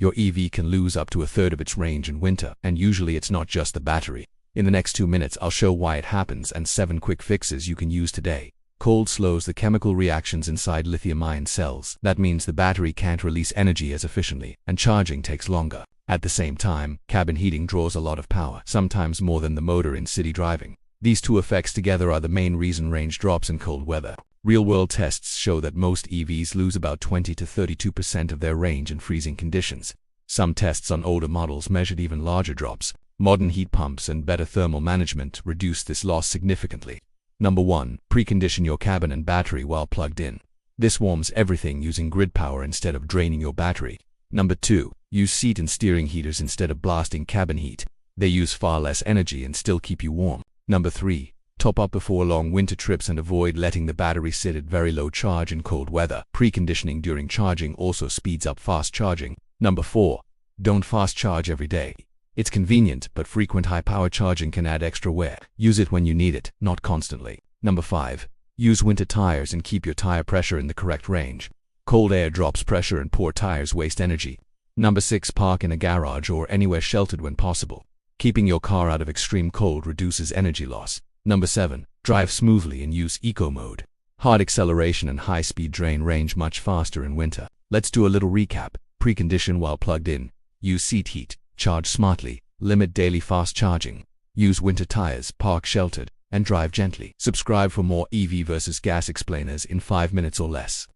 Your EV can lose up to a third of its range in winter, and usually it's not just the battery. In the next 2 minutes, I'll show why it happens and 7 quick fixes you can use today. Cold slows the chemical reactions inside lithium-ion cells. That means the battery can't release energy as efficiently, and charging takes longer. At the same time, cabin heating draws a lot of power, sometimes more than the motor in city driving. These two effects together are the main reason range drops in cold weather. Real-world tests show that most EVs lose about 20 to 32% of their range in freezing conditions. Some tests on older models measured even larger drops. Modern heat pumps and better thermal management reduce this loss significantly. Number 1. Precondition your cabin and battery while plugged in. This warms everything using grid power instead of draining your battery. Number 2. Use seat and steering heaters instead of blasting cabin heat. They use far less energy and still keep you warm. Number 3. Top up before long winter trips and avoid letting the battery sit at very low charge in cold weather. Preconditioning during charging also speeds up fast charging. Number 4. Don't fast charge every day. It's convenient, but frequent high-power charging can add extra wear. Use it when you need it, not constantly. Number 5. Use winter tires and keep your tire pressure in the correct range. Cold air drops pressure and poor tires waste energy. Number 6. Park in a garage or anywhere sheltered when possible. Keeping your car out of extreme cold reduces energy loss. Number 7. Drive smoothly and use eco mode. Hard acceleration and high-speed drain range much faster in winter. Let's do a little recap. Precondition while plugged in. Use seat heat. Charge smartly. Limit daily fast charging. Use winter tires, park sheltered, and drive gently. Subscribe for more EV versus gas explainers in 5 minutes or less.